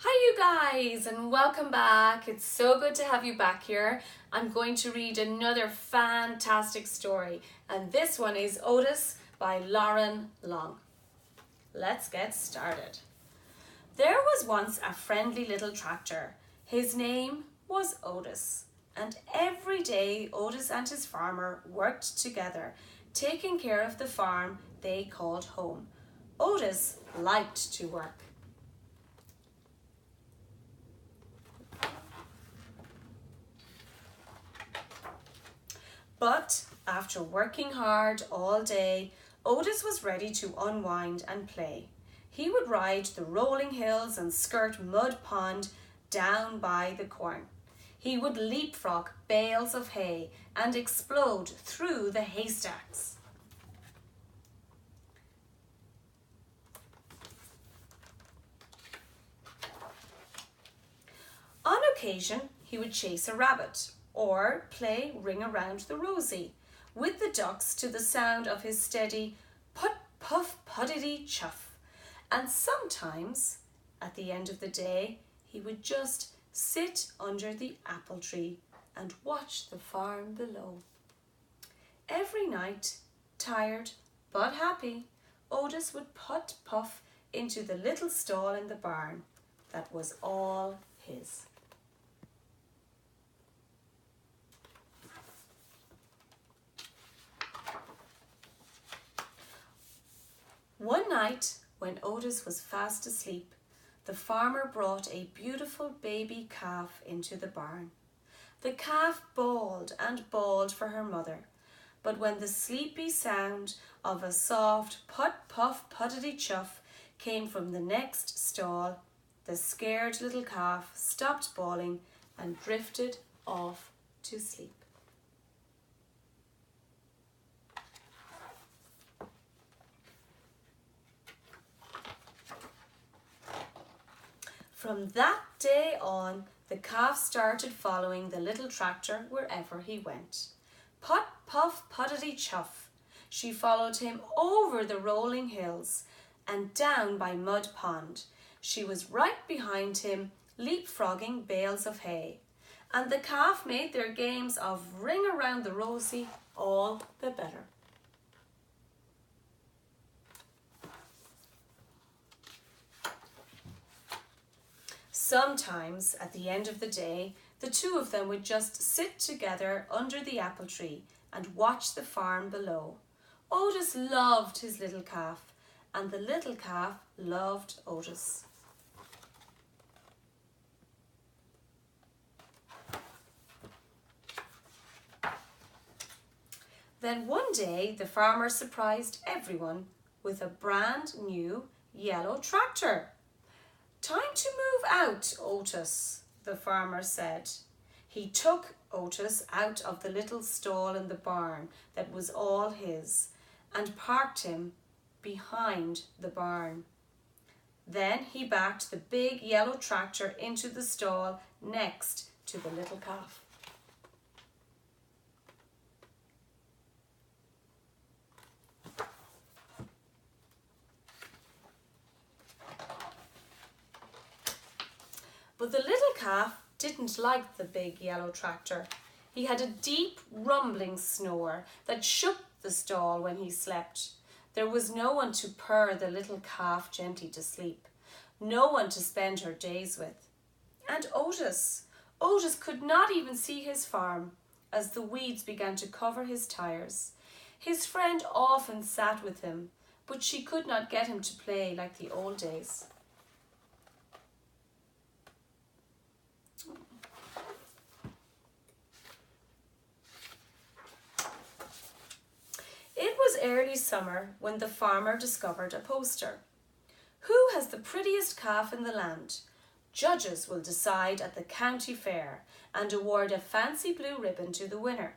Hi you guys and welcome back. It's so good to have you back here. I'm going to read another fantastic story and this one is Otis by Loren Long. Let's get started. There was once a friendly little tractor. His name was Otis, and every day Otis and his farmer worked together, taking care of the farm they called home. Otis liked to work. But after working hard all day, Otis was ready to unwind and play. He would ride the rolling hills and skirt Mud Pond down by the corn. He would leapfrog bales of hay and explode through the haystacks. On occasion, he would chase a rabbit or play Ring Around the Rosie with the ducks to the sound of his steady put puff puddity chuff. And sometimes, at the end of the day, he would just sit under the apple tree and watch the farm below. Every night, tired but happy, Otis would put puff into the little stall in the barn that was all his. One night, when Otis was fast asleep, the farmer brought a beautiful baby calf into the barn. The calf bawled and bawled for her mother, but when the sleepy sound of a soft put-puff-puddity-chuff came from the next stall, the scared little calf stopped bawling and drifted off to sleep. From that day on, the calf started following the little tractor wherever he went. Put, puff, puddity, chuff. She followed him over the rolling hills and down by Mud Pond. She was right behind him, leapfrogging bales of hay. And the calf made their games of Ring Around the Rosie all the better. Sometimes, at the end of the day, the two of them would just sit together under the apple tree and watch the farm below. Otis loved his little calf, and the little calf loved Otis. Then one day, the farmer surprised everyone with a brand new yellow tractor. "Time to move out, Otis," the farmer said. He took Otis out of the little stall in the barn that was all his and parked him behind the barn. Then he backed the big yellow tractor into the stall next to the little calf. But the little calf didn't like the big yellow tractor. He had a deep rumbling snore that shook the stall when he slept. There was no one to purr the little calf gently to sleep, no one to spend her days with. And Otis could not even see his farm as the weeds began to cover his tires. His friend often sat with him, but she could not get him to play like the old days. It was early summer when the farmer discovered a poster. "Who has the prettiest calf in the land? Judges will decide at the county fair and award a fancy blue ribbon to the winner."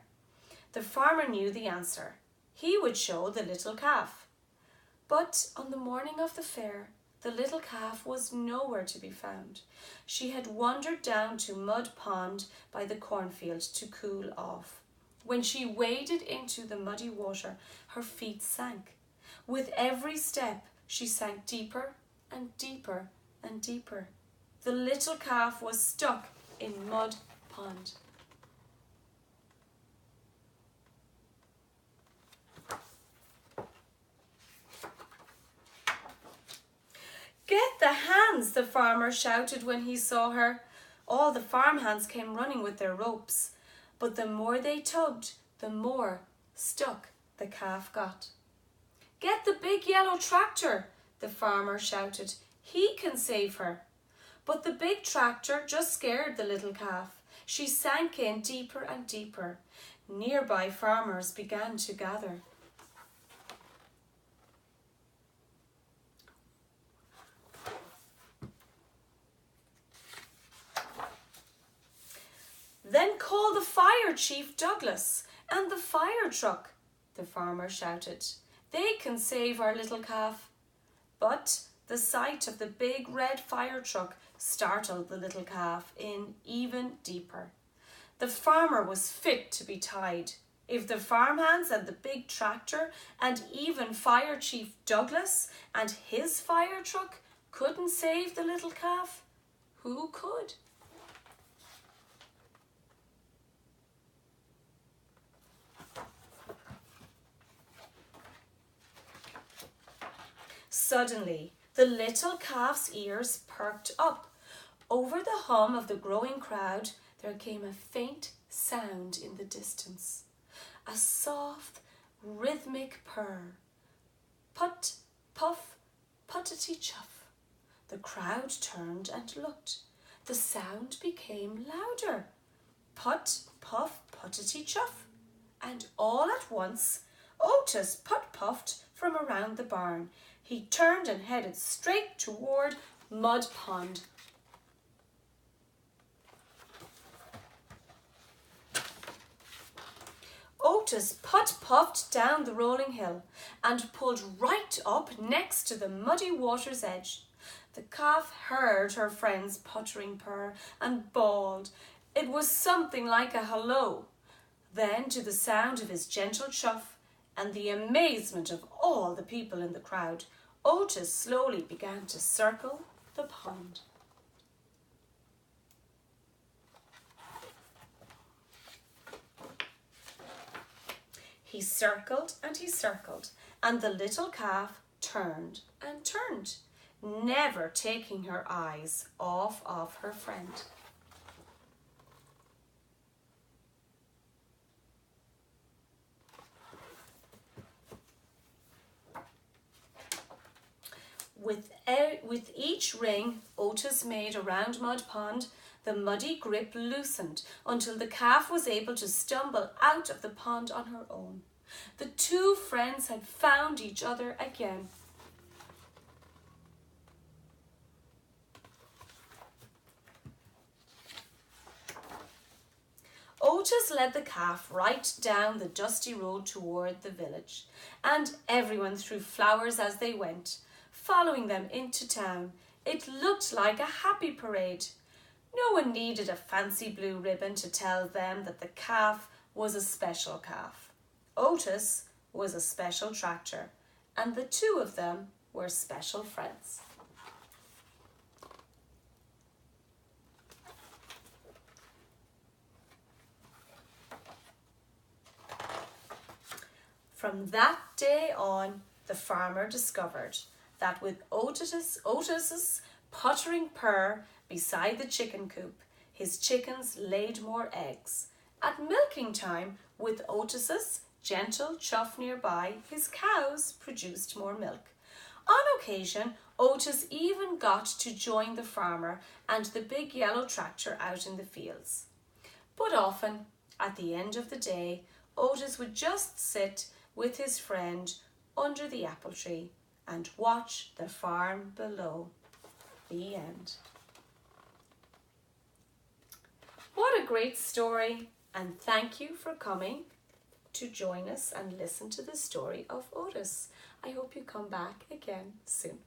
The farmer knew the answer. He would show the little calf. But on the morning of the fair, the little calf was nowhere to be found. She had wandered down to Mud Pond by the cornfield to cool off. When she waded into the muddy water, her feet sank. With every step, she sank deeper and deeper and deeper. the little calf was stuck in Mud Pond. "Get the hands," the farmer shouted when he saw her. All the farmhands came running with their ropes, but the more they tugged, the more stuck the calf got. "Get the big yellow tractor," the farmer shouted. "He can save her." But the big tractor just scared the little calf. She sank in deeper and deeper. Nearby farmers began to gather. "Then call the fire chief Douglas and the fire truck," the farmer shouted. "They can save our little calf." But the sight of the big red fire truck startled the little calf in even deeper. The farmer was fit to be tied. If the farmhands and the big tractor and even fire chief Douglas and his fire truck couldn't save the little calf, who could? Suddenly, the little calf's ears perked up. Over the hum of the growing crowd, there came a faint sound in the distance. A soft, rhythmic purr. Put, puff, puttity chuff. The crowd turned and looked. The sound became louder. Put, puff, puttity chuff. And all at once, Otis put-puffed from around the barn. He turned and headed straight toward Mud Pond. Otis put-puffed down the rolling hill and pulled right up next to the muddy water's edge. The calf heard her friend's puttering purr and bawled. It was something like a hello. Then, to the sound of his gentle chuff and the amazement of all the people in the crowd, Otis slowly began to circle the pond. He circled, and the little calf turned and turned, never taking her eyes off of her friend. With each ring Otis made around Mud Pond, the muddy grip loosened until the calf was able to stumble out of the pond on her own. The two friends had found each other again. Otis led the calf right down the dusty road toward the village, and everyone threw flowers as they went, following them into town. It looked like a happy parade. No one needed a fancy blue ribbon to tell them that the calf was a special calf. Otis was a special tractor, and the two of them were special friends. From that day on, the farmer discovered that with Otis's puttering purr beside the chicken coop, his chickens laid more eggs. At milking time, with Otis's gentle chuff nearby, his cows produced more milk. On occasion, Otis even got to join the farmer and the big yellow tractor out in the fields. But often, at the end of the day, Otis would just sit with his friend under the apple tree and watch the farm below. The end. What a great story, and thank you for coming to join us and listen to the story of Otis. I hope you come back again soon.